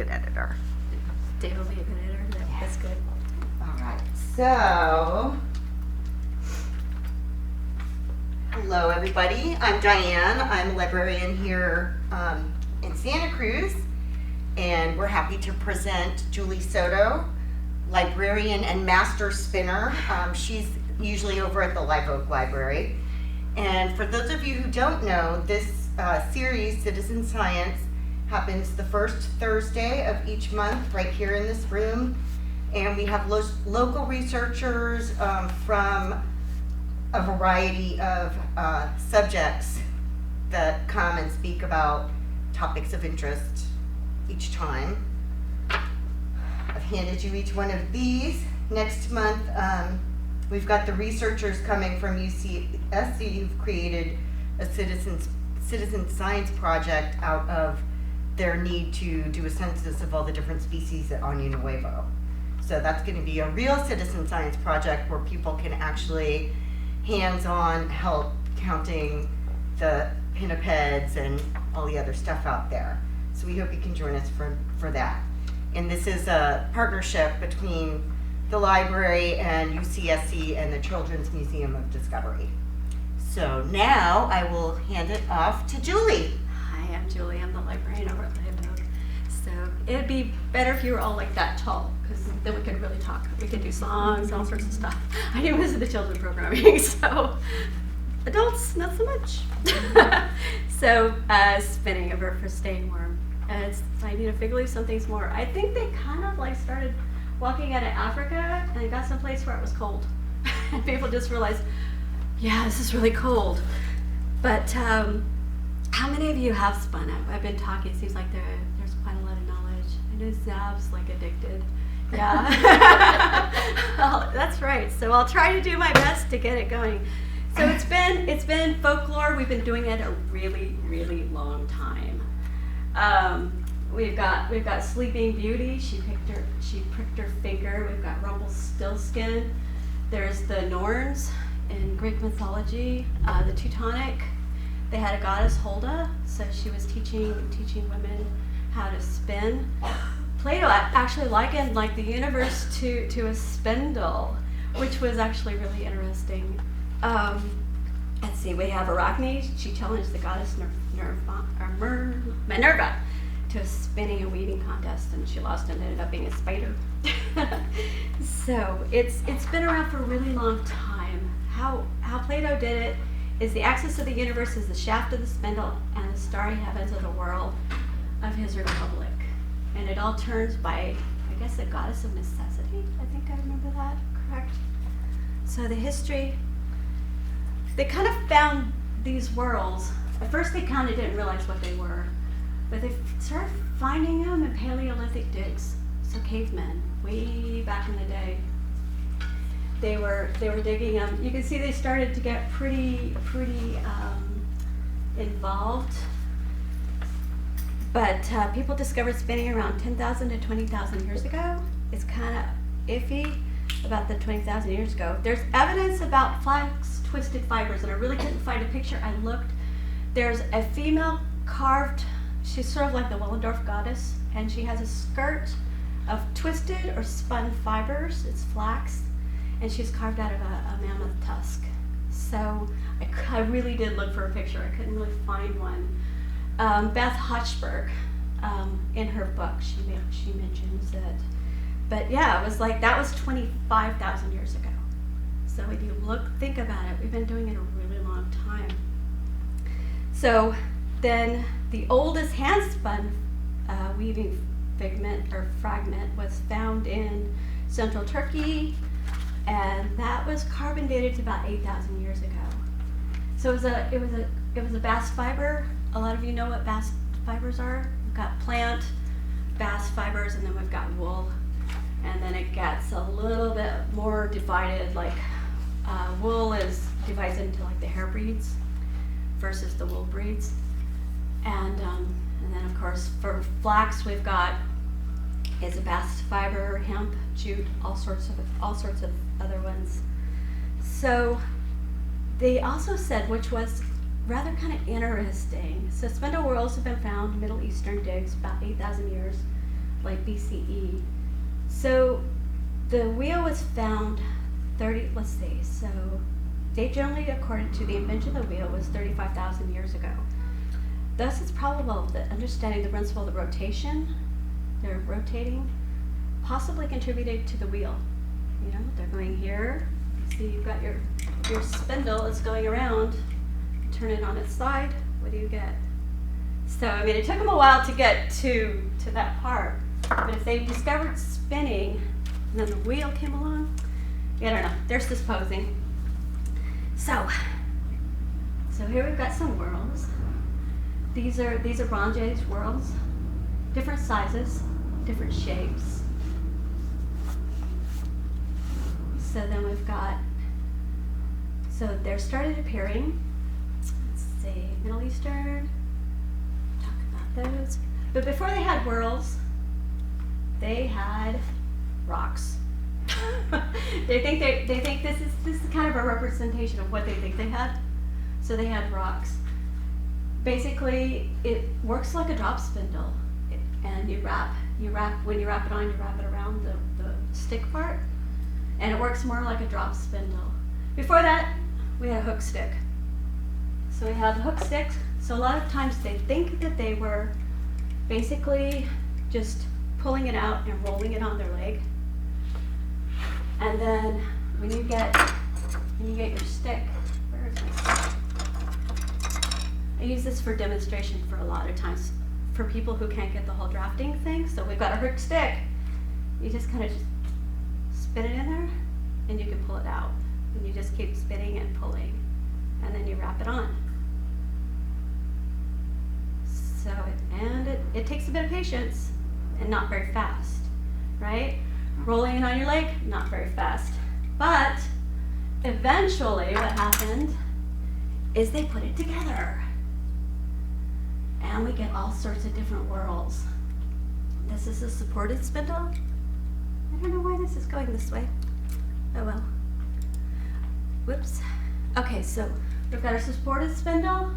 good editor. Dave will be a good editor. That's good. All right, so hello everybody. I'm Diane. I'm a librarian here in Santa Cruz, and we're happy to present Julie Soto, librarian and master spinner. She's usually over at the Live Oak Library. And for those of you who don't know, this series, Citizen Science, happens the first Thursday of each month right here in this room. And we have local researchers from a variety of subjects that come and speak about topics of interest each time. I've handed you each one of these. Next month, we've got the researchers coming from UCSC who've created a citizen science project out of their need to do a census of all the different species at Año Nuevo. So that's going to be a real citizen science project where people can actually hands-on help counting the pinnipeds and all the other stuff out there. So we hope you can join us for that. And this is a partnership between the library and UCSC and the Children's Museum of Discovery. So now I will hand it off to Julie. Hi, I'm Julie. I'm the librarian over at Live Oak. So it'd be better if you were all like that tall, because then we could really talk. We could do songs, all sorts of stuff. I do most of the children programming, so adults, not so much. So spinning, a verb for staying warm. It's finding a fig leaf, something's more. I think they kind of like started walking out of Africa and got someplace where it was cold. And people just realized, yeah, this is really cold. But how many of you have spun up? I've been talking, it seems like there's quite a lot of knowledge. I know Zab's like addicted. Yeah. Well, that's right. So I'll try to do my best to get it going. So it's been folklore. We've been doing it a really, really long time. We've got Sleeping Beauty. She pricked her finger. We've got Rumpelstiltskin. There's the Norns in Greek mythology. The Teutonic. They had a goddess Holda, so she was teaching women how to spin. Plato actually likened like the universe to a spindle, which was actually really interesting. Let's see, we have Arachne. She challenged the goddess Minerva to a spinning and weaving contest, and she lost and ended up being a spider. So it's been around for a really long time. How Plato did it is the axis of the universe is the shaft of the spindle, and the starry heavens are the world of his republic. And it all turns by, I guess, the goddess of necessity. I think I remember that correct. So the history, they kind of found these worlds. At first they kind of didn't realize what they were, but they started finding them in Paleolithic digs. So cavemen, way back in the day, they were digging them. You can see they started to get pretty involved. But people discovered spinning around 10,000 to 20,000 years ago. It's kind of iffy about the 20,000 years ago. There's evidence about flax twisted fibers, and I really couldn't find a picture. I looked. There's a female carved, she's sort of like the Willendorf goddess, and she has a skirt of twisted or spun fibers. It's flax, and she's carved out of a mammoth tusk. So I really did look for a picture. I couldn't really find one. Beth Hochberg, in her book, she mentions it. But yeah, it was like, that was 25,000 years ago. So if you think about it, we've been doing it a really long time. So then the oldest hand-spun weaving figment or fragment was found in central Turkey, and that was carbon dated to about 8,000 years ago. So it was a bast fiber. A lot of you know what bast fibers are. We've got plant, bast fibers, and then we've got wool. And then it gets a little bit more divided, like wool is divided into like the hair breeds versus the wool breeds. And then of course for flax we've got is a bast fiber, hemp, jute, all sorts of other ones. So they also said, which was rather kind of interesting, so spindle whorls have been found in Middle Eastern digs about 8,000 years like BCE. So the wheel was found so date generally according to the invention of the wheel was 35,000 years ago. Thus it's probable that understanding the principle of the rotation, they're rotating, possibly contributed to the wheel. You know, they're going here. See, you've got your spindle is going around. Turn it on its side. What do you get? So, I mean, it took them a while to get to that part. But if they discovered spinning, and then the wheel came along, I don't know. They're supposing. So here we've got some whorls. These are bronze whorls, different sizes, different shapes. So then we've got, so they're started appearing. Let's see, Middle Eastern. Talk about those. But before they had whorls, they had rocks. they think this is kind of a representation of what they think they had. So they had rocks. Basically, it works like a drop spindle, and when you wrap it on, you wrap it around the stick part, and it works more like a drop spindle. Before that, we had a hook stick. So we have the hook sticks. So a lot of times they think that they were basically just pulling it out and rolling it on their leg. And then when you get your stick, where is my stick? I use this for demonstration for a lot of times for people who can't get the whole drafting thing. So we've got a hook stick. You just kind of just spin it in there and you can pull it out. And you just keep spinning and pulling. And then you wrap it on. So it takes a bit of patience and not very fast, right? Rolling it on your leg, not very fast. But eventually what happened is they put it together. And we get all sorts of different whorls. This is a supported spindle. I don't know why this is going this way. Oh well. Whoops. Okay, so we've got our supported spindle,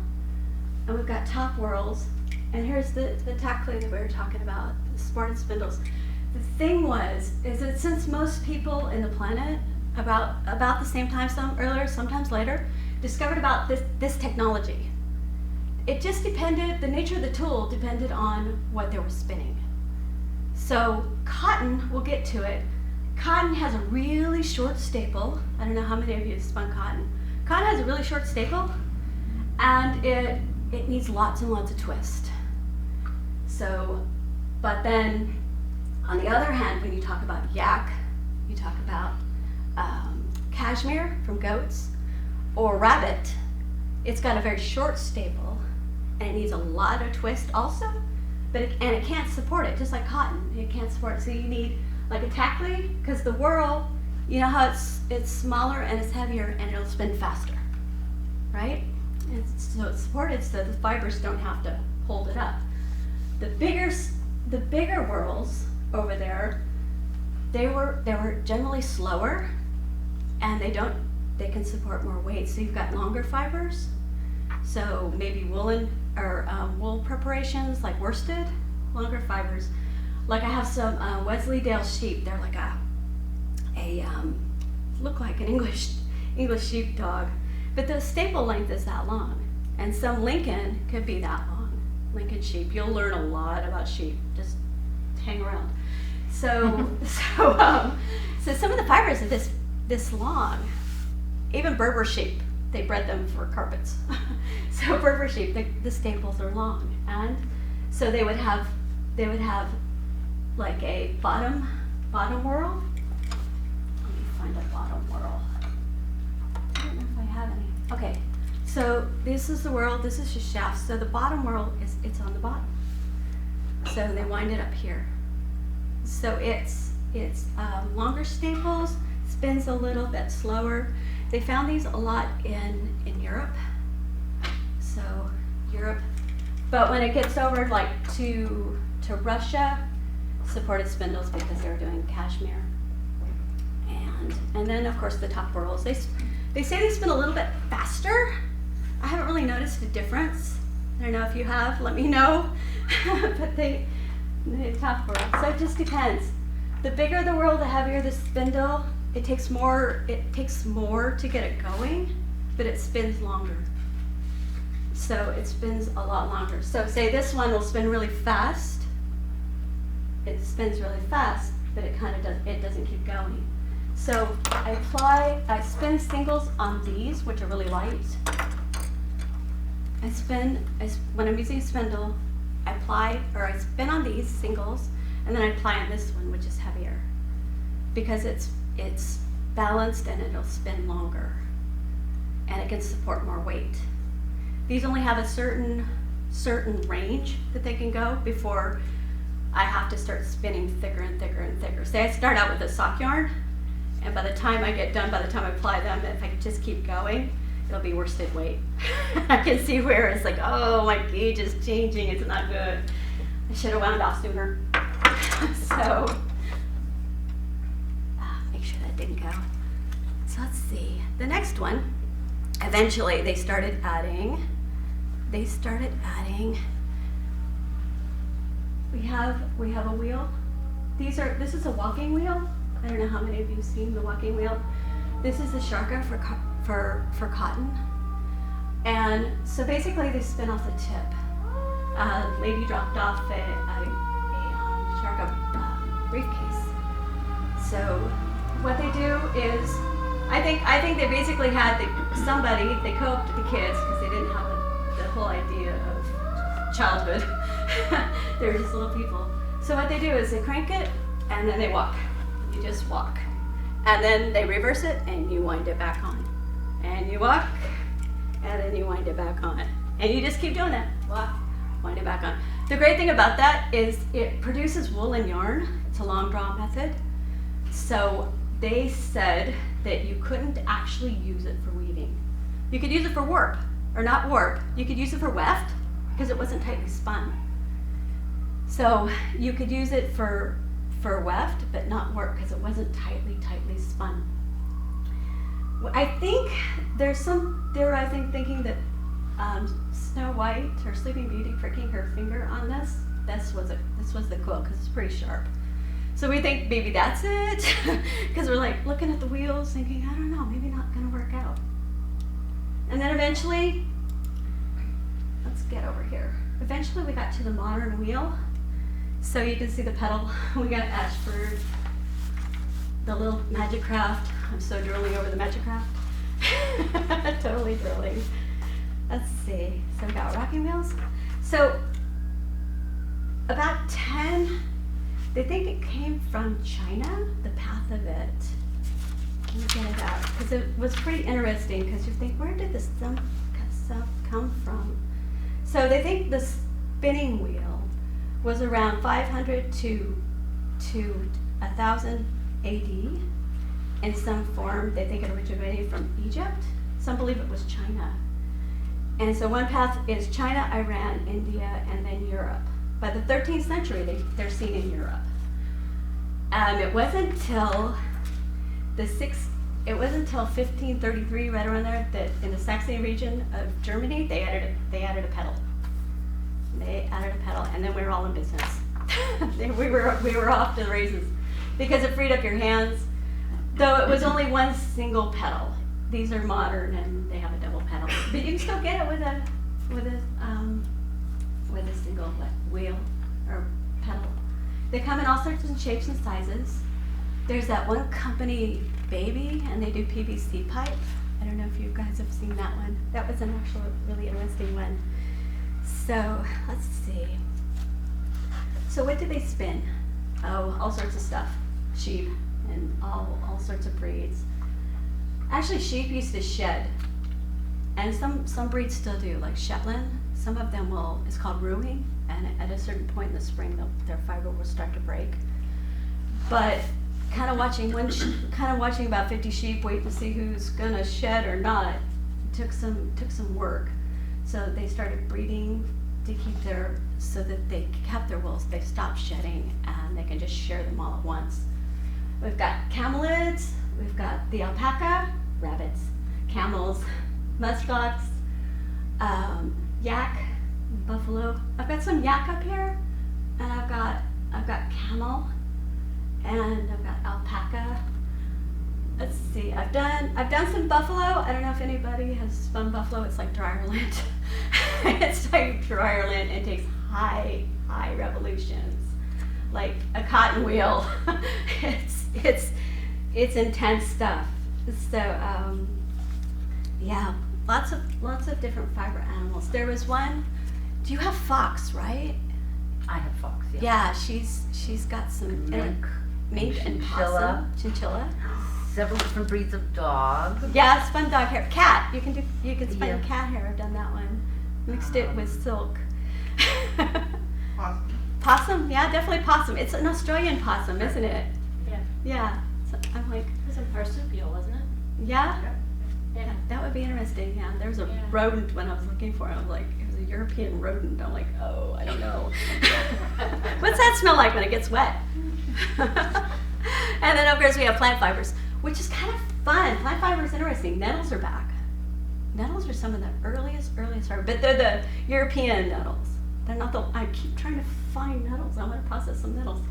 and we've got top whorls. And here's the tackling that we were talking about, the supported spindles. The thing is that since most people in the planet, about the same time, some earlier, sometimes later, discovered about this technology, it just depended, the nature of the tool depended on what they were spinning. So cotton, we'll get to it. Cotton has a really short staple. I don't know how many of you have spun cotton. Cotton has a really short staple, and it needs lots and lots of twist. So, but then, on the other hand, when you talk about yak, you talk about cashmere from goats, or rabbit, it's got a very short staple, and it needs a lot of twist also, but it can't support it, just like cotton, it can't support it. So you need like a tackly, because the whirl, you know how it's smaller and it's heavier and it'll spin faster, right? And so it's supported so the fibers don't have to hold it up. The bigger whirls over there, they were generally slower, and they can support more weight. So you've got longer fibers. So maybe woolen or wool preparations like worsted, longer fibers. Like I have some Wensleydale sheep. They're like look like an English sheepdog, but the staple length is that long, and some Lincoln could be that long. Lincoln sheep. You'll learn a lot about sheep. Just hang around. So some of the fibers are this long. Even Berber sheep, they bred them for carpets. So Berber sheep, the staples are long, and so they would have like a bottom whorl. Let me find a bottom whorl. I don't know if I have any. Okay, so this is the whorl. This is the shaft. So the bottom whorl it's on the bottom. So they wind it up here. So it's longer staples, spins a little bit slower. They found these a lot in Europe. So Europe, but when it gets over like to Russia, supported spindles because they were doing cashmere. And then of course the top whorls. They say they spin a little bit faster. I haven't really noticed a difference. I don't know if you have. Let me know. But The top word. So it just depends. The bigger the whorl, the heavier the spindle. It takes more to get it going, but it spins longer. So it spins a lot longer. So say this one will spin really fast. It spins really fast, but it doesn't keep going. So I spin singles on these, which are really light. When I'm using a spindle, I spin on these singles, and then I apply on this one, which is heavier, because it's balanced and it'll spin longer, and it can support more weight. These only have a certain range that they can go before I have to start spinning thicker and thicker and thicker. Say I start out with a sock yarn, and by the time I get done, by the time I apply them, if I could just keep going, it'll be worsted weight. I can see where it's like, oh, my gauge is changing, it's not good. I should have wound off sooner. So, make sure that didn't go. So let's see, the next one, eventually they started adding, we have a wheel. This is a walking wheel. I don't know how many of you have seen the walking wheel. This is the sharka for cotton. And so basically they spin off the tip. A lady dropped off a sharka briefcase. So what they do is, I think they basically had they co-opted the kids because they didn't have the whole idea of childhood. They were just little people. So what they do is they crank it and then they walk. You just walk. And then they reverse it and you wind it back on. And you walk and then you wind it back on. And you just keep doing that. Walk, wind it back on. The great thing about that is it produces woolen yarn. It's a long draw method. So they said that you couldn't actually use it for weaving. You could use it for warp, or not warp. You could use it for weft because it wasn't tightly spun. So you could use it for weft, but not warp because it wasn't tightly spun. I think there's some theorizing thinking that Snow White or Sleeping Beauty pricking her finger on this was the quill because it's pretty sharp. So we think maybe that's it because we're like looking at the wheels thinking, I don't know, maybe not gonna work out. And then eventually, let's get over here. Eventually we got to the modern wheel. So you can see the pedal. We got Ashford, the little Magic Craft. I'm so drooling over the Magic Craft. Totally drooling. Let's see. So we got rocking wheels. So about 10, they think it came from China, the path of it. Let me get it out, because it was pretty interesting, because you think, where did this stuff come from? So they think the spinning wheel was around 500 to 1000 AD in some form. They think it originated from Egypt. Some believe it was China. And so one path is China, Iran, India, and then Europe. By the 13th century, they're seen in Europe. It wasn't until 1533, right around there, that in the Saxony region of Germany, they added a pedal. They added a pedal, and then we were all in business. we were off to the races because it freed up your hands. Though it was only one single pedal. These are modern and they have a double pedal, but you can still get it with a single wheel or pedal. They come in all sorts of shapes and sizes. There's that one company, Baby, and they do PVC pipe. I don't know if you guys have seen that one. That was an actual really interesting one. So let's see. So what did they spin? Oh, all sorts of stuff. Sheep and all sorts of breeds. Actually, sheep used to shed, and some breeds still do, like Shetland. Some of them it's called roving, and at a certain point in the spring, their fiber will start to break. But kind of watching about 50 sheep, waiting to see who's gonna shed or not, took some work. So they started breeding to keep so that they kept their wool. They stopped shedding, and they can just share them all at once. We've got camelids, we've got the alpaca, rabbits, camels, muskox, yak, buffalo. I've got some yak up here, and I've got I've got camel, and I've got alpaca. Let's see, I've done some buffalo. I don't know if anybody has spun buffalo. It's like dryer lint. It's like dryer lint. It takes high revolutions, like a cotton wheel. It's intense stuff. So yeah, lots of different fiber animals. There was one. Do you have fox, right? I have fox, yeah. Yeah, she's got some mink and chinchilla. Chinchilla. Several different breeds of dog. Yeah, spun dog hair. Cat. You can spun Yeah. cat hair. I've done that one. Mixed it with silk. Possum. Possum. Yeah, definitely possum. It's an Australian possum, isn't it? Yeah. Yeah. So I'm like, It was a marsupial, wasn't it? yeah. Yeah. That would be interesting. Yeah. There was a Yeah. rodent when I was looking for it. I was like, it was a European rodent. I'm like, oh, I don't know. What's that smell like when it gets wet? And then of course we have plant fibers, which is kind of fun. Plant fiber is interesting. Nettles are back. Nettles are some of the earliest fiber, but they're the European nettles. They're not the. I keep trying to find nettles. I want to process some nettles.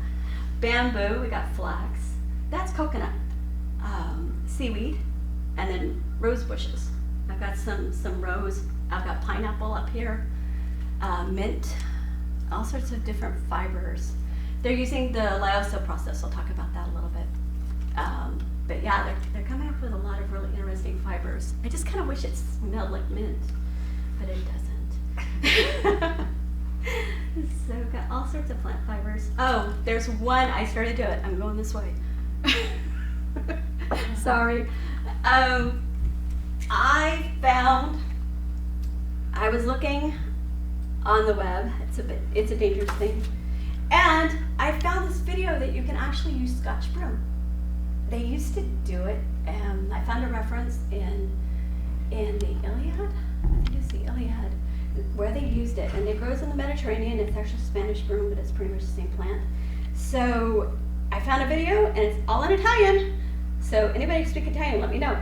Bamboo. We got flax. That's coconut. Seaweed, and then rose bushes. I've got some rose. I've got pineapple up here. Mint. All sorts of different fibers. They're using the lyso process. I'll talk about that a little bit. But yeah, they're coming up with a lot of really interesting fibers. I just kind of wish it smelled like mint, but it doesn't. So got all sorts of plant fibers. Oh, there's one. I started to do it. I'm going this way. Sorry. I was looking on the web. It's a dangerous thing. And I found this video that you can actually use Scotch broom. They used to do it, and I found a reference in the Iliad. I think it's the Iliad, where they used it, and it grows in the Mediterranean. It's actually Spanish broom, but it's pretty much the same plant. So I found a video, and it's all in Italian. So anybody who speaks Italian, let me know.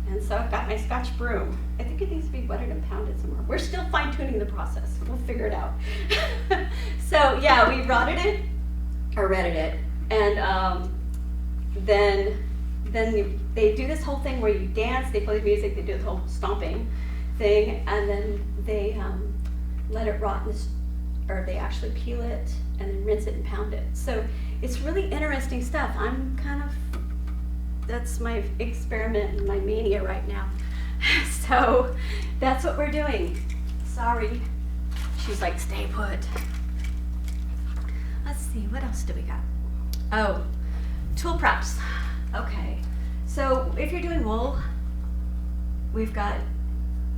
And so I've got my Scotch broom. I think it needs to be wetted and pounded somewhere. We're still fine-tuning the process. We'll figure it out. So yeah, we redded it, and then they do this whole thing where you dance, they play music, they do the whole stomping thing, and then they let it rot, or they actually peel it and then rinse it and pound it. So it's really interesting stuff. That's my experiment and my mania right now. So that's what we're doing. Sorry. She's like, stay put. Let's see, what else do we got? Oh, tool preps. Okay, so if you're doing wool, we've got,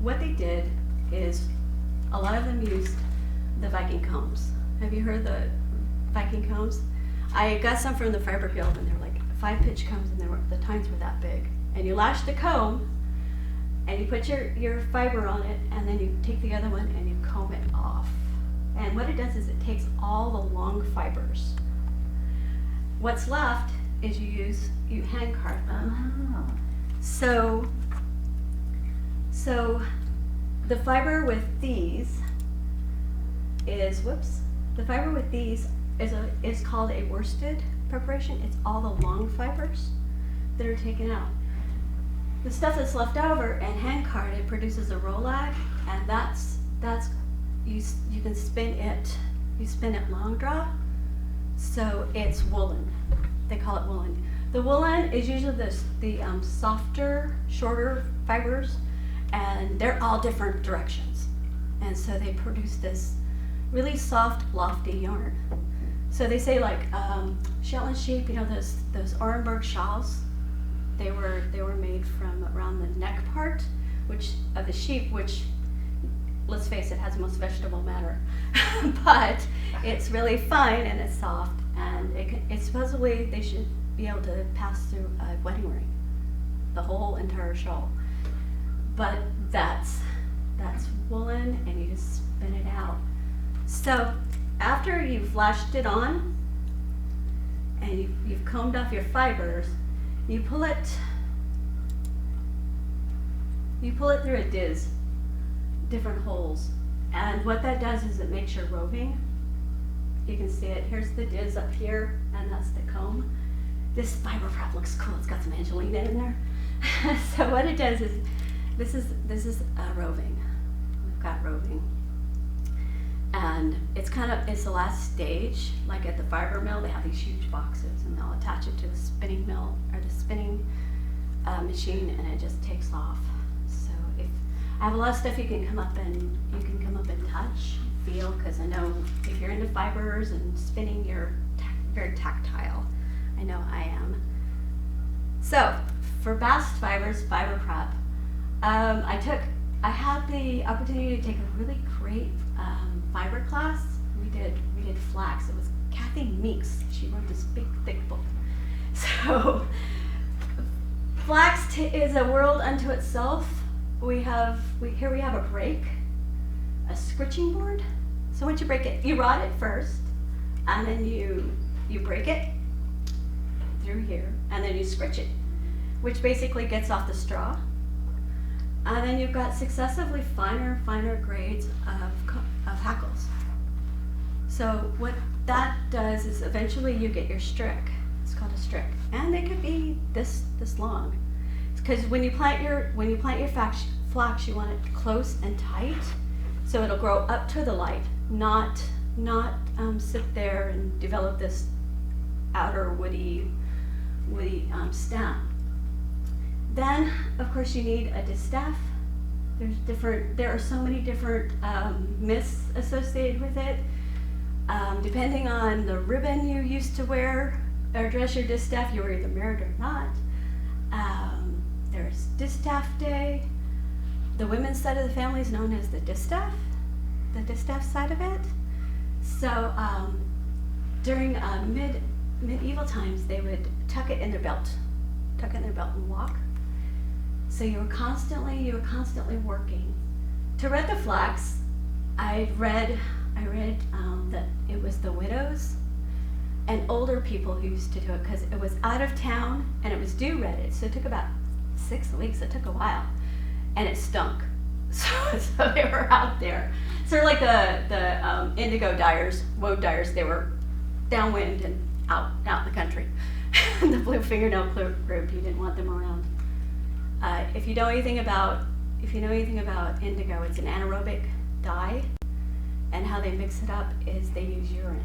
what they did is a lot of them used the Viking combs. Have you heard the Viking combs? I got some from the Fiber Guild, and they're like 5-pitch combs, and the tines were that big. And you lash the comb, and you put your fiber on it, and then you take the other one and you comb it off. And what it does is it takes all the long fibers. What's left is you hand carve them. Oh. So the fiber with these is, the fiber with these is called a worsted preparation. It's all the long fibers that are taken out. The stuff that's left over and hand card, it produces a rolag, and that's you can spin it. You spin it long draw, so it's woolen. They call it woolen. The woolen is usually the softer, shorter fibers, and they're all different directions, and so they produce this really soft, lofty yarn. So they say like Shetland sheep, you know those Orenburg shawls. They were made from around the neck part, of the sheep, which, let's face it, has most vegetable matter, but it's really fine and it's soft, and it's supposedly they should be able to pass through a wedding ring, the whole entire shawl. But that's woolen, and you just spin it out. So after you've lashed it on and you've combed off your fibers, you pull it through a diz, different holes, and what that does is it makes your roving You can see it. Here's the diz up here, and that's the comb. This fiber prep looks cool. It's got some Angelina in there. So what it does is, this is roving. We've got roving, and it's the last stage. Like at the fiber mill, they have these huge boxes, and they'll attach it to the spinning mill or the spinning machine, and it just takes off. So if I have a lot of stuff, you can come up and touch, feel, because I know if you're into fibers and spinning, you're very tactile. I know I am. So for bast fibers, fiber prep, I had the opportunity to take a really great fiber class. We did Flax. It was Kathy Meeks. She wrote this big thick book. So Flax is a world unto itself. We have a break, a scritching board. So once you break it, you rod it first, and then you break it through here, and then you scritch it, which basically gets off the straw. And then you've got successively finer grades of hackles. So what that does is eventually you get your strick. It's called a strick, and they could be this long. Because when you plant your flax, you want it close and tight, so it'll grow up to the light, not sit there and develop this outer woody stem. Then, of course, you need a distaff. There are so many different myths associated with it. Depending on the ribbon you used to wear or dress your distaff, you were either married or not. There's distaff day. The women's side of the family is known as the distaff side of it. So during medieval times, they would tuck it in their belt and walk. So you were constantly working. To red the flax, I read that it was the widows and older people who used to do it because it was out of town and it was dew redded. So it took about 6 weeks. It took a while, and it stunk. So they were out there. Sort of like the indigo dyers, woad dyers. They were downwind and out in the country. The blue fingernail group, you didn't want them around. If you know anything about indigo, it's an anaerobic dye, and how they mix it up is they use urine.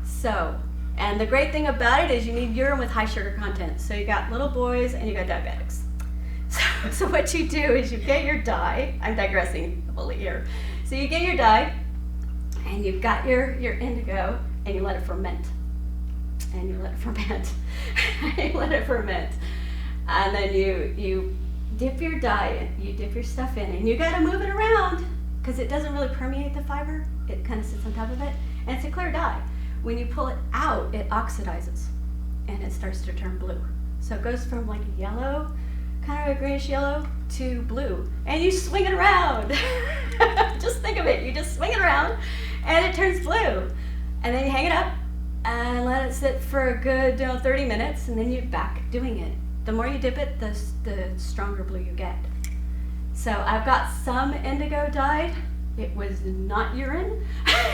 So, and the great thing about it is you need urine with high sugar content. So you got little boys and you got diabetics. So what you do is you get your dye. I'm digressing fully here. So you get your dye, and you've got your indigo, and you let it ferment. And you let it ferment. And then you dip your dye, you dip your stuff in, and you got to move it around because it doesn't really permeate the fiber. It kind of sits on top of it, and it's a clear dye. When you pull it out, it oxidizes, and it starts to turn blue. So it goes from like a yellow, kind of a grayish yellow, to blue, and you swing it around. Just think of it. You just swing it around, and it turns blue, and then you hang it up and let it sit for a good 30 minutes, and then you're back doing it. The more you dip it, the stronger blue you get. So I've got some indigo dyed. It was not urine.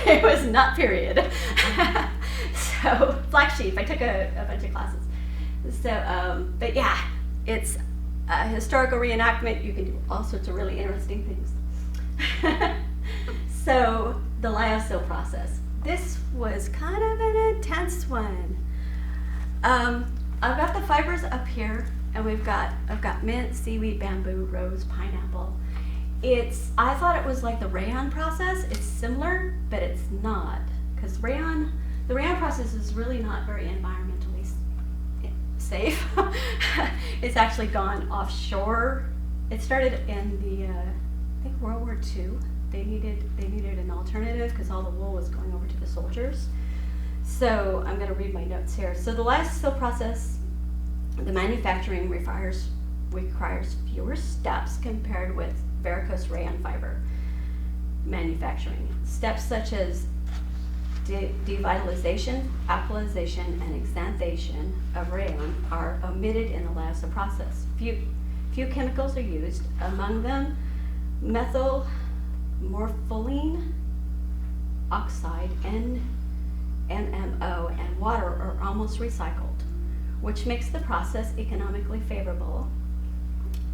It was not period. So black sheep. I took a bunch of classes. So, but yeah, it's a historical reenactment. You can do all sorts of really interesting things. So the lyocell process. This was kind of an intense one. I've got the fibers up here, and I've got mint, seaweed, bamboo, rose, pineapple. I thought it was like the rayon process. It's similar, but it's not, because the rayon process is really not very environmentally safe. It's actually gone offshore. It started in the I think World War II. They needed an alternative because all the wool was going over to the soldiers. So I'm going to read my notes here. So the lyocell process, the manufacturing requires fewer steps compared with varicose rayon fiber manufacturing. Steps such as devitalization, alkalization, and xanthation of rayon are omitted in the lyocell process. Few chemicals are used, among them methyl morpholine oxide, MMO and water are almost recycled, which makes the process economically favorable.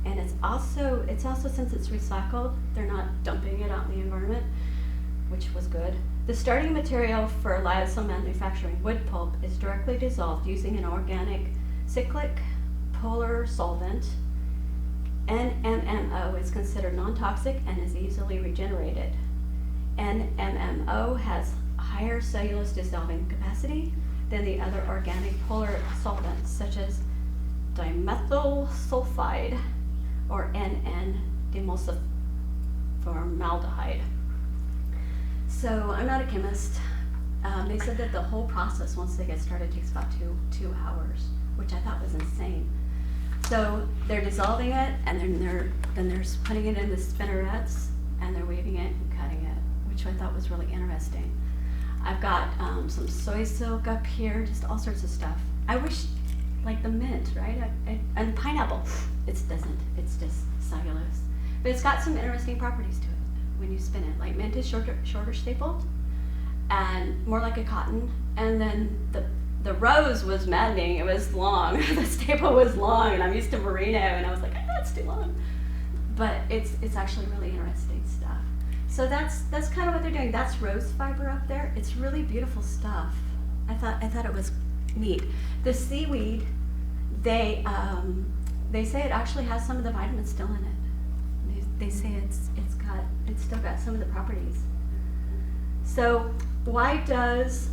And it's also since it's recycled, they're not dumping it out in the environment, which was good. The starting material for lyocell manufacturing wood pulp is directly dissolved using an organic cyclic polar solvent. NMMO is considered non-toxic and is easily regenerated. NMMO has higher cellulose dissolving capacity than the other organic polar solvents, such as dimethyl sulfide or N,N-dimethylformaldehyde. So I'm not a chemist. They said that the whole process, once they get started, takes about two hours, which I thought was insane. So they're dissolving it, and then they're putting it in the spinnerets, and they're weaving it and cutting it, which I thought was really interesting. I've got some soy silk up here, just all sorts of stuff. I wish, like the mint, right? And pineapple. It doesn't. It's just cellulose. But it's got some interesting properties to it when you spin it. Like mint is shorter stapled, and more like a cotton. And then the rose was maddening. It was long. The staple was long, and I'm used to merino, and I was like, that's too long. But it's actually really interesting stuff. So that's kind of what they're doing. That's rose fiber up there. It's really beautiful stuff. I thought it was neat. The seaweed, they say it actually has some of the vitamins still in it. They say it's still got some of the properties. So why does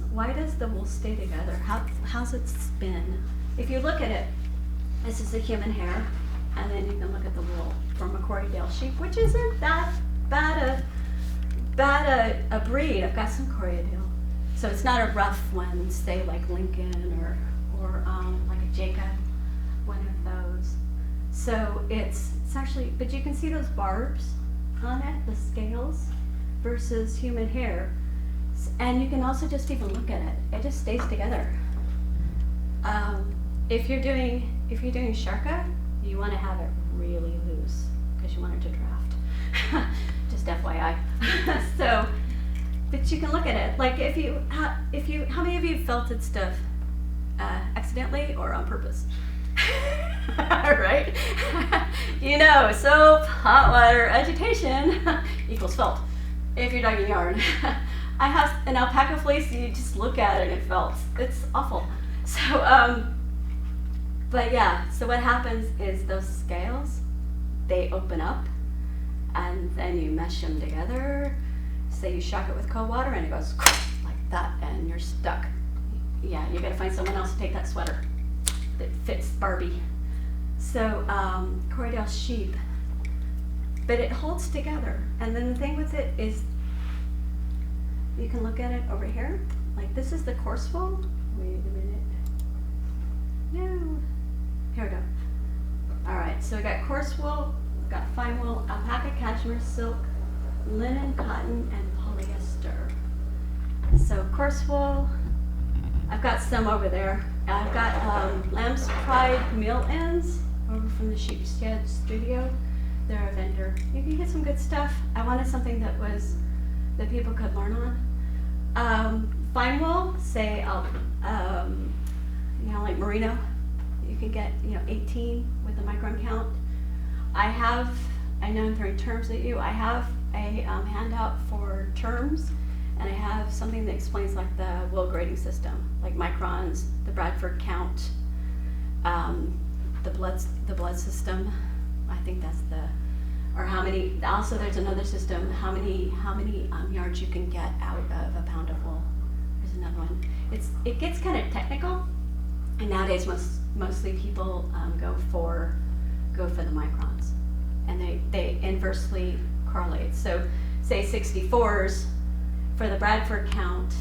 the wool stay together? How's it spin? If you look at it, this is the human hair, and then you can look at the wool from a Corriedale sheep, which isn't that bad a breed. I've got some Corriedale, so it's not a rough one, say like Lincoln or like a Jacob, one of those. So it's actually, but you can see those barbs on it, the scales, versus human hair. And you can also just even look at it. It just stays together. If you're doing sharka, you want to have it really loose because you want it to draft. Just FYI. So, but you can look at it. Like how many of you felted stuff accidentally or on purpose? Right? Soap, hot water, agitation equals felt. If you're dyeing yarn. I have an alpaca fleece, you just look at it and it felts. It's awful. So, but yeah, so what happens is those scales, they open up, and then you mesh them together. Say you shock it with cold water and it goes like that, and you're stuck. Yeah, you gotta find someone else to take that sweater that fits Barbie. So, Corriedale sheep, but it holds together. And then the thing with it is, you can look at it over here. Like this is the coarse wool. Wait a minute. No. Here we go. All right, so we got coarse wool, we've got fine wool, alpaca, cashmere, silk, linen, cotton, and polyester. So coarse wool, I've got some over there. I've got lamb's pride meal ends over from the Sheepshead Studio. They're a vendor. You can get some good stuff. I wanted something that people could learn on. Fine wool, say, like merino, you can get 18 with a micron count. I know I'm throwing terms at you. I have a handout for terms, and I have something that explains like the wool grading system, like microns, the Bradford count, the blood system. I think that's or how many. Also, there's another system. How many yards you can get out of a pound of wool. There's another one. It gets kind of technical, and nowadays mostly people go for the microns, and they inversely correlate. So, say 64s for the Bradford count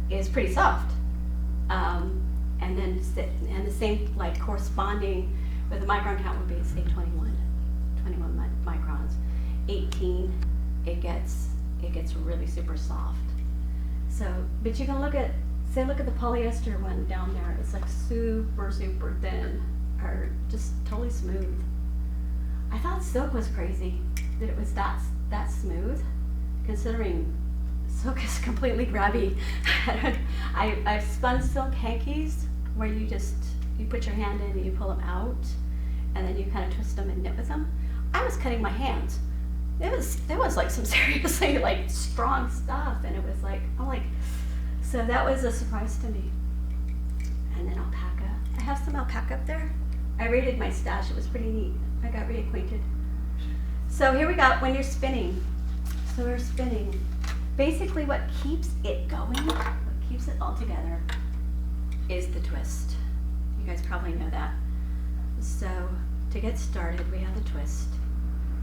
is pretty soft, and the same like corresponding with the micron count would be say 21 microns. 18, it gets really super soft. So, but you can look at the polyester one down there. It's like super thin, or just totally smooth. I thought silk was crazy that it was that smooth, considering silk is completely grabby. I've spun silk hankies where you put your hand in and you pull them out, and then you kind of twist them and knit with them. I was cutting my hands. There was like some seriously like strong stuff, and it was like, so that was a surprise to me. And then alpaca. I have some alpaca up there. I raided my stash. It was pretty neat. I got reacquainted. So here we go, when you're spinning. So we're spinning. Basically what keeps it going, what keeps it all together, is the twist. You guys probably know that. So to get started, we have the twist.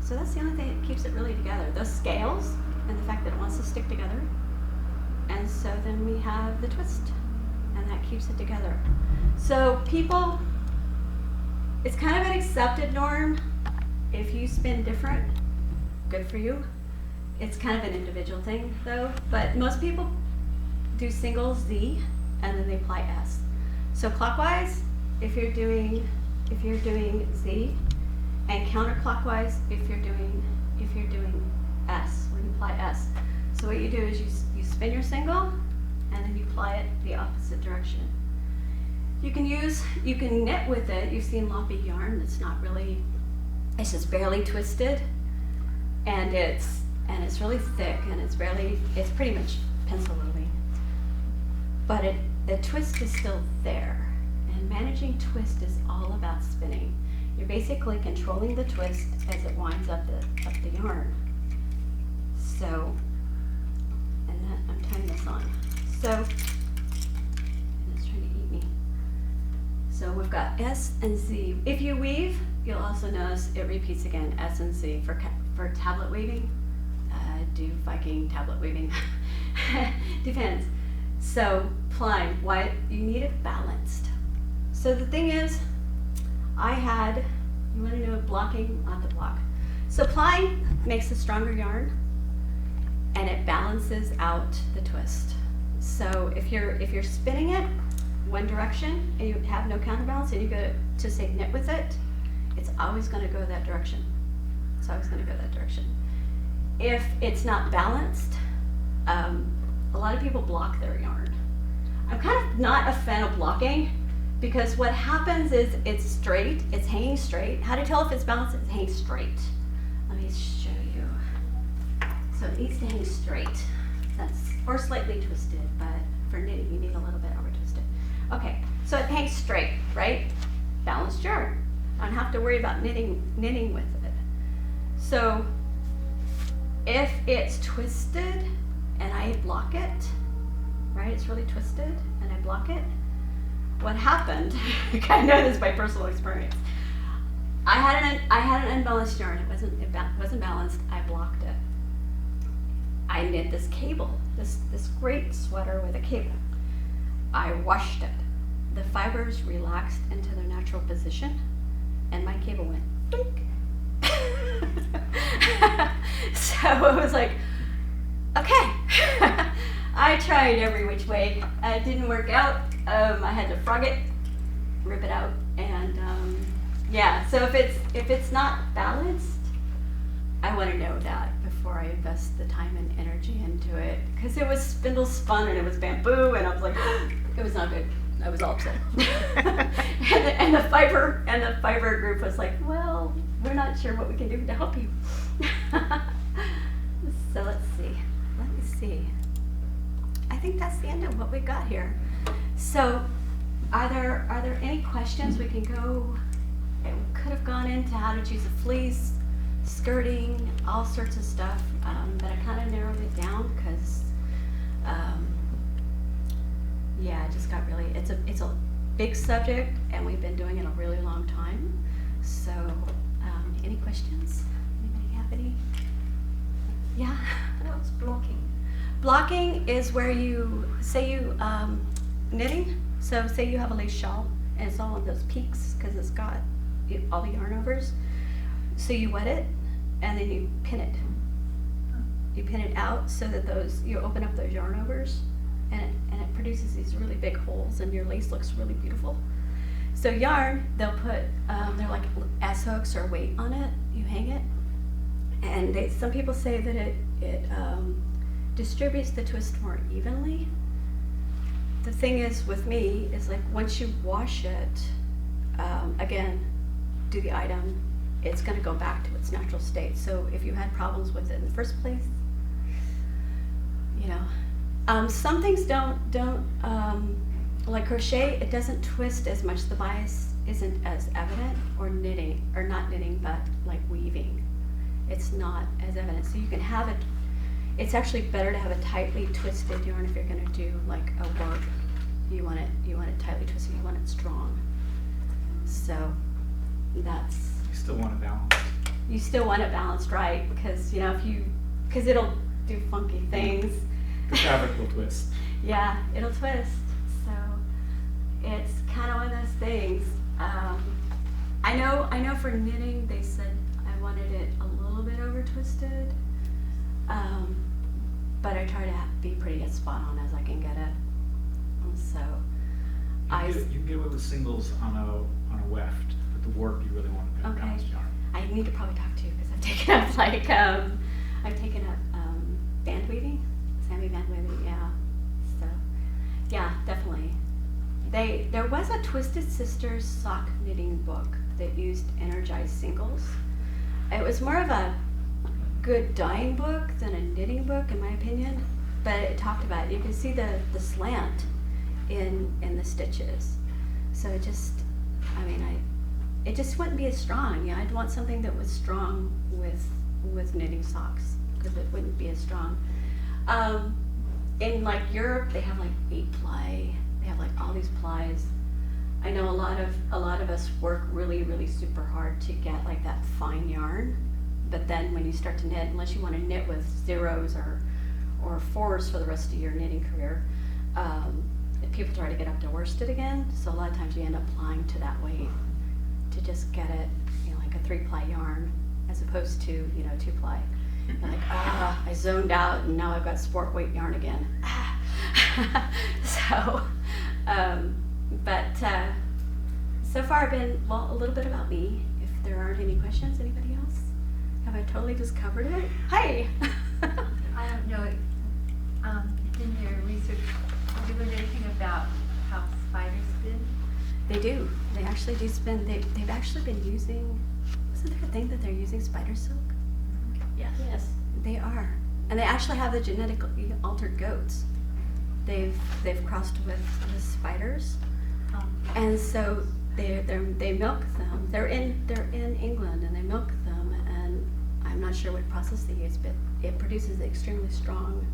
So that's the only thing that keeps it really together. Those scales and the fact that it wants to stick together. And so then we have the twist, and that keeps it together. So people, it's kind of an accepted norm. If you spin different, good for you. It's kind of an individual thing though, but most people do single Z and then they apply S. So clockwise, if you're doing Z, and counterclockwise if you're doing S, when you apply S. So what you do is you spin your single and then you apply it the opposite direction. You can knit with it. You've seen loppy yarn that's not really, it's just barely twisted, and it's really thick, and it's pretty much pencil roving. But the twist is still there, and managing twist is all about spinning. You're basically controlling the twist as it winds up the yarn. So, and that, I'm tying this on. So, and it's trying to eat me. So we've got S and Z. If you weave, you'll also notice it repeats again, S and Z for tablet weaving. Do Viking tablet weaving. Depends. So plying, why you need it balanced. So the thing is, you want to know blocking, not the block. So plying makes a stronger yarn, and it balances out the twist. So if you're spinning it one direction and you have no counterbalance and you go to say knit with it, it's always going to go that direction. It's always going to go that direction. If it's not balanced, a lot of people block their yarn. I'm kind of not a fan of blocking, because what happens is it's straight, it's hanging straight. How do you tell if it's balanced? It's hanging straight. Let me show you. So it needs to hang straight. Or slightly twisted, but for knitting you need a little bit over twisted. Okay, so it hangs straight, right? Balanced yarn. I don't have to worry about knitting with it. So if it's twisted and I block it, right? It's really twisted and I block it. What happened? I know this by personal experience. I had an unbalanced yarn. It wasn't balanced. I blocked it. I knit this cable, this great sweater with a cable. I washed it. The fibers relaxed into their natural position, and my cable went dink. So it was like, okay. I tried every which way. It didn't work out. I had to frog it, rip it out, and yeah. So if it's not balanced, I want to know that before I invest the time and energy into it, because it was spindle spun and it was bamboo, and I was like, it was not good. I was all upset. and the fiber group was like, well, we're not sure what we can do to help you. So let's see. Let me see. I think that's the end of what we've got here. So are there any questions? We can go, it could have gone into how to choose a fleece, skirting, all sorts of stuff, but I kind of narrowed it down because yeah, it just got really, it's a big subject, and we've been doing it a really long time. So any questions? Anybody have any? Yeah? What's blocking? Blocking is where you, say you, knitting, so say you have a lace shawl and it's all on those peaks because it's got all the yarn overs. So you wet it and then you pin it. You pin it out so that you open up those yarn overs, and it produces these really big holes, and your lace looks really beautiful. So yarn, they'll put, they're like S hooks or weight on it, you hang it, and some people say that it distributes the twist more evenly. The thing is with me is like once you wash it, again, do the item, it's going to go back to its natural state. So if you had problems with it in the first place, you know, some things don't like crochet. It doesn't twist as much. The bias isn't as evident, or knitting, or not knitting, but like weaving. It's not as evident. So you can have it. It's actually better to have a tightly twisted yarn if you're going to do like a work. You want it tightly twisted. You want it strong. So that's. You still want it balanced. You still want it balanced, right? Because because it'll do funky things. The fabric will twist. Yeah, it'll twist. So it's kind of one of those things. I know for knitting they said I wanted it a little bit over twisted, but I try to be pretty as spot on as I can get it. So You can get away with singles on a weft, but the warp you really want to Okay. balance yarn. I need to probably talk to you because I've taken up band weaving, Sammy band weaving, yeah. So yeah, definitely. There was a Twisted Sisters sock knitting book that used energized singles. It was more of a good dyeing book than a knitting book, in my opinion. But it talked about it. You can see the slant in the stitches. So it just wouldn't be as strong. Yeah, I'd want something that was strong with knitting socks because it wouldn't be as strong. In like Europe, they have like 8-ply. They have like all these plies. I know a lot of us work really, really super hard to get like that fine yarn. But then when you start to knit, unless you want to knit with zeros or fours for the rest of your knitting career, people try to get up to worsted again. So a lot of times you end up plying to that weight to just get it, like a 3-ply yarn as opposed to 2-ply. You're like, I zoned out and now I've got sport weight yarn again. So, but so far I've been, a little bit about me. If there aren't any questions, anybody else? Have I totally just covered it? Hi. I don't know, in your research, have you learned anything about how spiders spin? They do. They actually do spin. They've actually been using, wasn't there a thing that they're using spider silk? Yes. They are. And they actually have the genetically altered goats. They've crossed with spiders. And so they milk them. They're in England and they milk them, and I'm not sure what process they use, but it produces extremely strong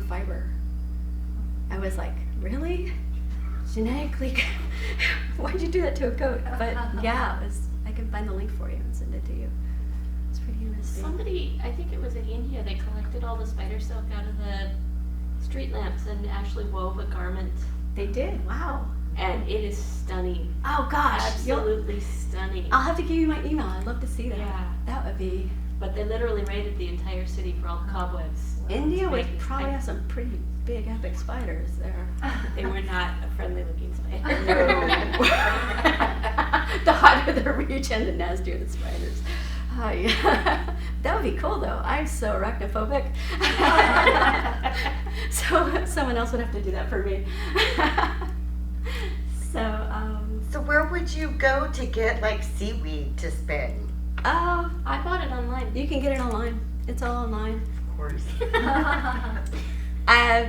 fiber. I was like, really? Genetically? Why'd you do that to a goat? But yeah, I can find the link for you and send it to you. It's pretty interesting. Somebody, I think it was in India, they collected all the spider silk out of the street lamps and actually wove a garment. They did. Wow. And it is stunning. Oh gosh. Absolutely stunning. I'll have to give you my email. I'd love to see that. Yeah. That would be. But they literally raided the entire city for all the cobwebs. India would Making probably have spiders. some pretty big epic spiders there. They were not a friendly looking spider. No. The hotter the region, the nastier the spiders. Oh, yeah. That would be cool though. I'm so arachnophobic. So someone else would have to do that for me. So where would you go to get like seaweed to spin? Oh, I bought it online. you can get it online. It's all online. Of course.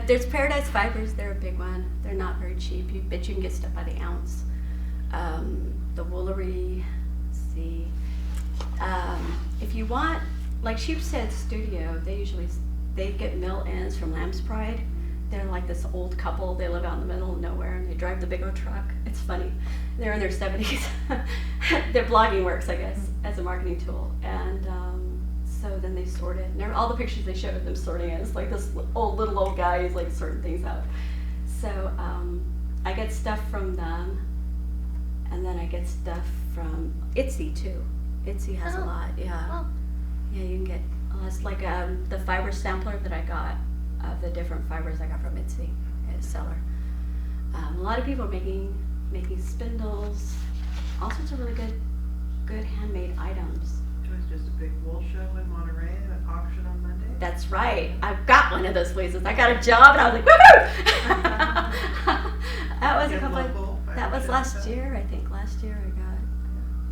There's Paradise Fibers. They're a big one. They're not very cheap, but you can get stuff by the ounce. The Woolery. Let's see. If you want, like Sheepshead Studio, they get mill ends from Lamb's Pride. They're like this old couple. They live out in the middle of nowhere and they drive the big old truck. It's funny. They're in their 70s. Their blogging works, I guess, as a marketing tool. And so then they sort it. And all the pictures they show of them sorting it, it's like this little old guy who's like sorting things out. So I get stuff from them, and then I get stuff from Etsy too. Etsy has a lot, yeah. Oh. Yeah, you can get, it's like the fiber sampler that I got of the different fibers I got from Etsy, a seller. A lot of people are making spindles, all sorts of really good handmade items. just a big wool show in Monterey and an auction on Monday? That's right. I've got one of those places. I got a job and I was like, woohoo! That was a Good couple. local That was fashion last stuff. year, I think. Last year I got.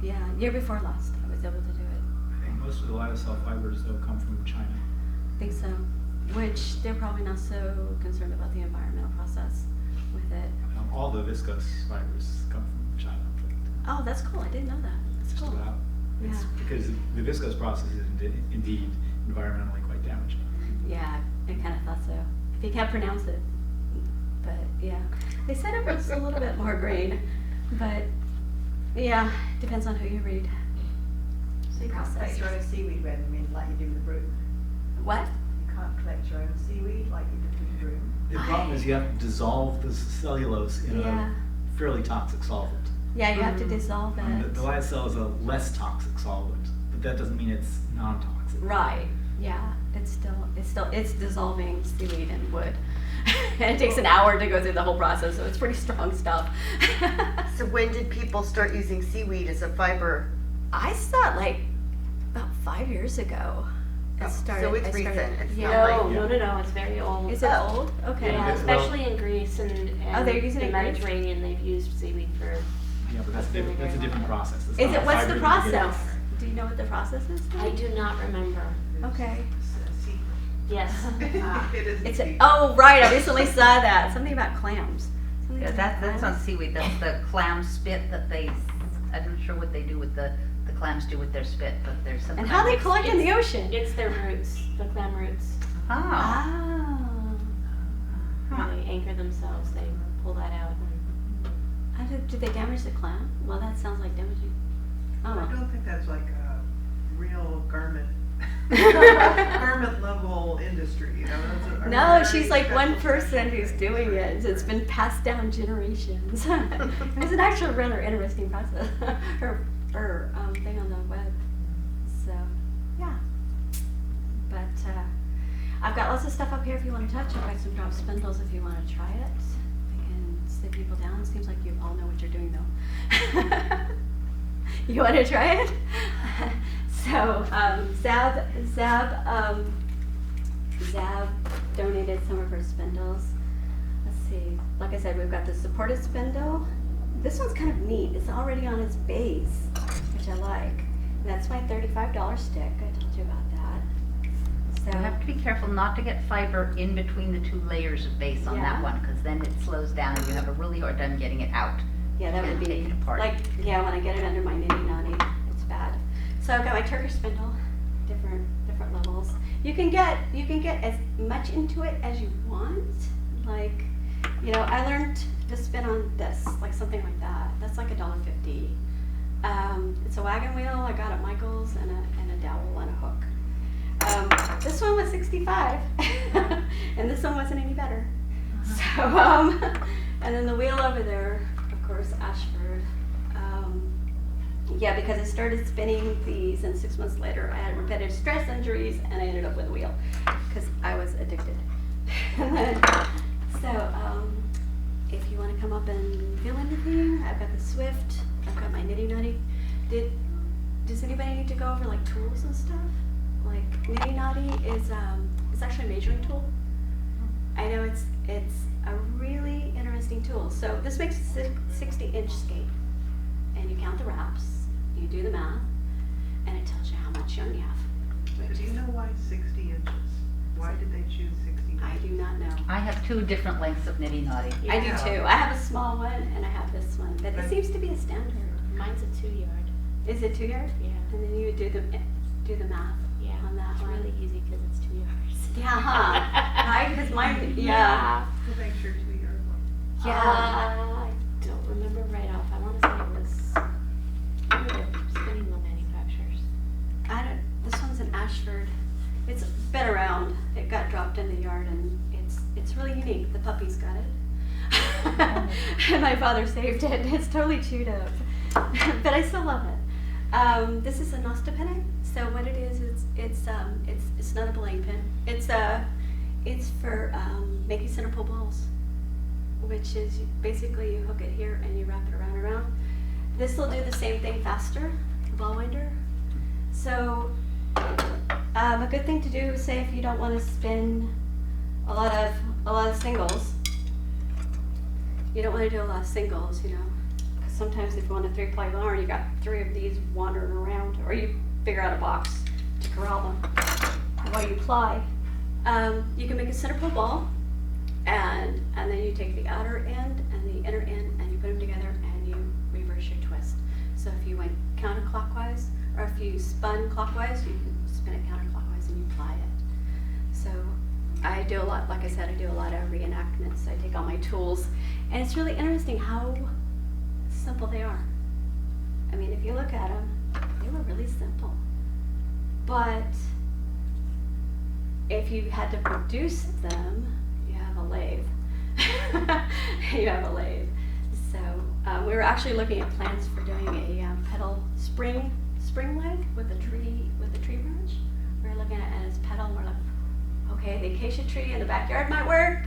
Yeah, year before last, I was able to do it. I think most of the lyocell fibers though come from China. I think so. Which they're probably not so concerned about the environmental process with it. All the viscose fibers come from China. But Oh, that's cool. I didn't know that. That's just cool. about. Yeah. It's because the viscose process is indeed environmentally quite damaging. Yeah, I kind of thought so. If you can't pronounce it. But yeah, they said it was a little bit more green, but yeah, depends on who you read. So you can't collect your own seaweed when like you do the broom. What? You can't collect your own seaweed like you do with the broom. The problem is you have to dissolve the cellulose in Yeah. a fairly toxic solvent. Yeah, you have to dissolve And it. the lyocell is a less toxic solvent, but that doesn't mean it's non-toxic. Right. Yeah. It's dissolving seaweed and wood. And it takes an hour to go through the whole process, so it's pretty strong stuff. So when did people start using seaweed as a fiber? I saw it like about 5 years ago. Oh, It started. so it's I started- recent. It's yeah. not No, no, it's very old. Is it Oh. old? Okay. Yeah, Yeah. especially in Greece and Oh, they're using the it in Greece? Mediterranean, they've used seaweed for. Yeah, but that's a different process. That's Is not it? a What's fiber the you get in process? water. Do you know what the process is? then? I do not remember. Okay. It's a secret. Yes. It is a It's secret. oh right, I recently saw that. Something about clams. Something Yeah, about that's on clams. seaweed. That's the clam spit that I'm not sure what they do with the clams do with their spit, but there's some. And kind how they of- collect in the ocean. It's their roots, the clam roots. Oh. Oh. Huh. They anchor themselves, they pull that out. And Did they damage the clam? Well, that sounds like damaging. Oh. I well. don't think that's like a real garment level industry, you know? That's a No, very she's like one special person section who's thing. doing it. It's been passed down generations. It's an actual rather interesting process. her thing on the web. So yeah. But I've got lots of stuff up here if you want to touch. I've got some drop spindles if you want to try it. I can sit people down. Seems like you all know what you're doing though. You want to try it? So Zab donated some of her spindles. Let's see. Like I said, we've got the supported spindle. This one's kind of neat. It's already on its base, which I like. And that's my $35 stick. I told you about that. So You have to be careful not to get fiber in between the two layers of base on Yeah. that one, because then it slows down and you have a really hard time getting it out. yeah, that would and be take it apart. like when I get it under my nitty nutty, it's bad. So I've got my Turkish spindle, different levels. You can get as much into it as you want. Like, I learned to spin on this, like something like that. That's like $1.50. It's a wagon wheel I got at Michael's and a dowel and a hook. This one was $65, and this one wasn't any better. So, and then the wheel over there, of course, Ashford. Yeah, because I started spinning these, and 6 months later I had repetitive stress injuries, and I ended up with a wheel because I was addicted. So, if you want to come up and feel anything, I've got the Swift, I've got my Nitty Nutty. Does anybody need to go over like tools and stuff? Like Nitty Nutty is it's actually a measuring tool. I know it's a really interesting tool. So this makes a 60-inch skate, and you count the wraps, you do the math, and it tells you how much yarn you have. But do you know why 60 inches? Why did they choose 60 inches? I do not know. I have 2 different lengths of nitty noddy. I do Yeah. too. I have a small one and I have this one, but it seems to be a standard. mine's a 2-yard. Is it 2 yards? Yeah. And then you would do the math Yeah. on that It's one. really easy because it's 2 yards. Yeah, huh? Right? Because mine, yeah. To make sure 2 yards long. Yeah. I don't remember right off. I want to say it was one of the spinning wheel manufacturers. This one's an Ashford. It's been around. It got dropped in the yard, and it's really unique. The puppy's got it. And my father saved it. It's totally chewed up, but I still love it. This is a Nosta penne. So what it is, it's not a belaying pin. It's for making center pull balls, which is basically you hook it here and you wrap it around and around. This will do the same thing faster, the ball winder. So, a good thing to do, say if you don't want to spin a lot of singles, you don't want to do a lot of singles, you know, because sometimes if you want a 3-ply yarn, you got 3 of these wandering around, or you figure out a box to corral them while you ply. You can make a center pull ball, and then you take the outer end and the inner end and you put them together and you reverse your twist. So if you went counterclockwise, or if you spun clockwise, you can spin it counterclockwise and you ply it. So I do a lot, like I said, I do a lot of reenactments. I take all my tools, and it's really interesting how simple they are. I mean, if you look at them, they were really simple. But if you had to produce them, you have a lathe. You have a lathe. So we were actually looking at plans for doing a pedal spring leg with a tree branch. We were looking at it as pedal, and we're like, okay, the acacia tree in the backyard might work.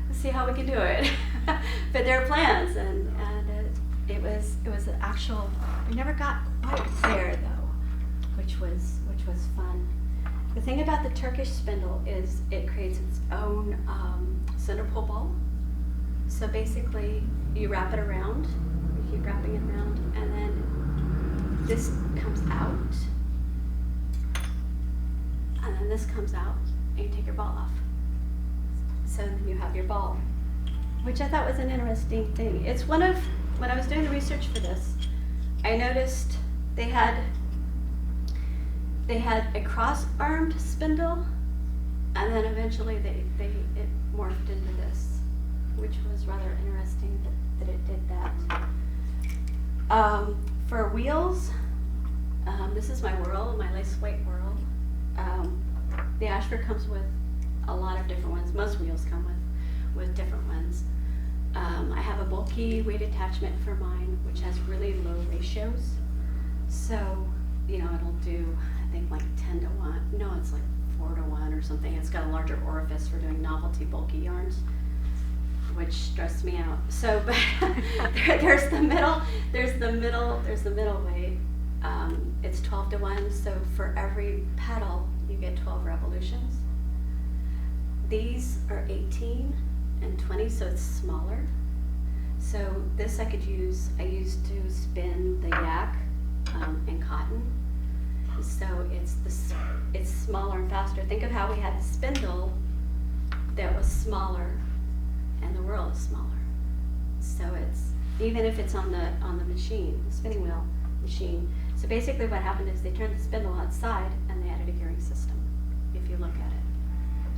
Let's see how we can do it. But there are plans, and it was an actual. We never got quite there though, which was fun. The thing about the Turkish spindle is it creates its own center pull ball. So basically, you wrap it around, you keep wrapping it around, and then this comes out, and then this comes out, and you take your ball off. So then you have your ball, which I thought was an interesting thing. It's one of, when I was doing the research for this, I noticed they had a cross-armed spindle, and then eventually it morphed into this, which was rather interesting that it did that. For wheels, this is my whirl, my lace weight whirl. The Ashford comes with a lot of different ones. Most wheels come with different ones. I have a bulky weight attachment for mine, which has really low ratios. So, you know, it'll do, I think, like 10 to 1. No, it's like 4 to 1 or something. It's got a larger orifice for doing novelty bulky yarns, which stressed me out. So, but there's the middle weight. It's 12 to 1. So for every pedal, you get 12 revolutions. These are 18 and 20, so it's smaller. So this I used to spin the yak and cotton. So it's smaller and faster. Think of how we had the spindle that was smaller, and the whirl is smaller. So it's, even if it's on the machine, the spinning wheel machine. So basically what happened is they turned the spindle outside and they added a gearing system, if you look at it.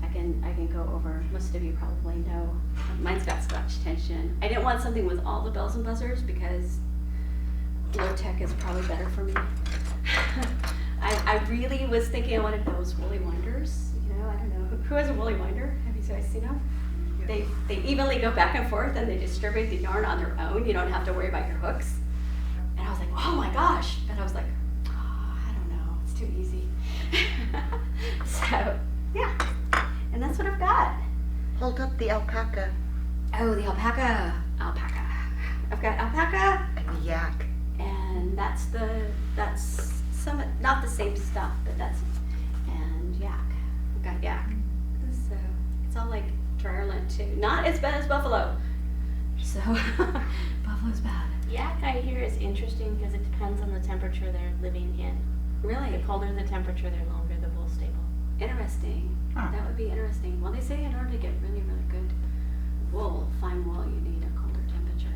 I can go over, most of you probably know, mine's got scotch tension. I didn't want something with all the bells and buzzers because low tech is probably better for me. I really was thinking I wanted those woolly winders. You know, I don't know, who has a woolly winder? Have you guys seen them? Yes. They evenly go back and forth and they distribute the yarn on their own. You don't have to worry about your hooks. And I was like, oh my gosh. But I was like, oh, I don't know, it's too easy. So, yeah. And that's what I've got. Hold up the alpaca Oh, the alpaca. I've got alpaca, and the yak. and that's some, not the same stuff, but and yak. I've got yak. So it's all like dryland too. Not as bad as buffalo. So buffalo's bad. Yak, I hear, is interesting because it depends on the temperature they're living in. Really? The colder the temperature, the longer the wool stable. Interesting. Huh. That would be interesting. Well, they say in order to get really, really good wool, fine wool, you need a colder temperature.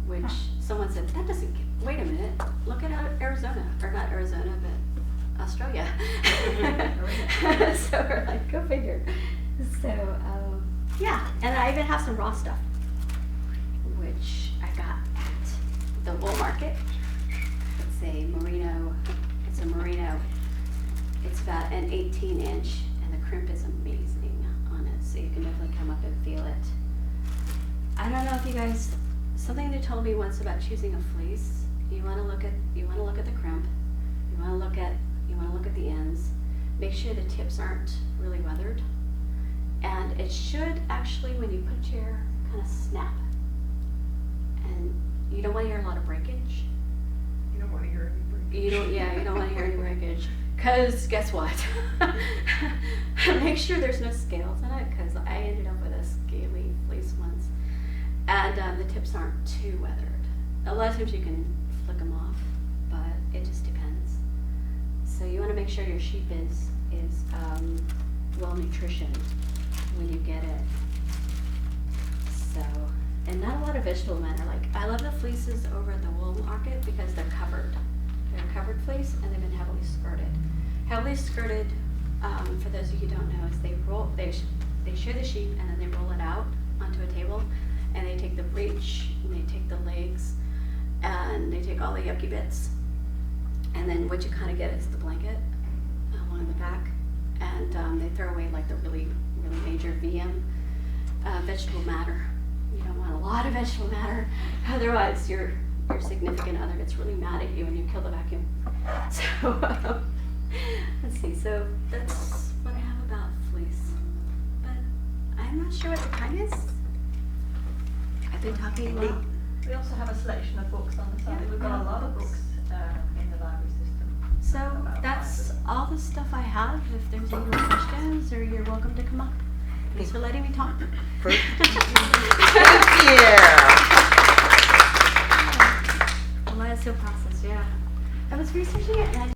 Which someone said, that doesn't, wait a minute, look at Arizona, or not Arizona, but Australia. So we're like, go figure. So, yeah, and I even have some raw stuff, which I got at the wool market. It's a merino. It's about an 18-inch, and the crimp is amazing on it, so you can definitely come up and feel it. I don't know if you guys, something they told me once about choosing a fleece. You want to look at the crimp. You want to look at the ends. Make sure the tips aren't really weathered, and it should actually, when you put it here, kind of snap. And you don't want to hear a lot of breakage. You don't want to hear any breakage. You don't want to hear any breakage. Cause guess what? Make sure there's no scales in it, cause I ended up with a scaly fleece once, and the tips aren't too weathered. A lot of times you can flick them off, but it just depends. So you want to make sure your sheep is well nutritioned when you get it. So, and not a lot of vegetable matter. Like, I love the fleeces over at the wool market because they're covered. They're covered fleece and they've been heavily skirted. Heavily skirted, for those of you who don't know, is they shear the sheep and then they roll it out onto a table, and they take the breech and they take the legs and they take all the yucky bits, and then what you kind of get is the blanket along the back, and they throw away like the really major VM vegetable matter. You don't want a lot of vegetable matter, otherwise your significant other gets really mad at you and you kill the vacuum. So let's see, so that's what I have about fleece, but I'm not sure what the time is. I've been talking a lot. We also have a selection of books on the site. We've got a lot of books in the library system. So that's all the stuff I have. If there's any more questions, or you're welcome to come up. Thanks for letting me talk. Thank you. A lot of still process, yeah. I was researching it and I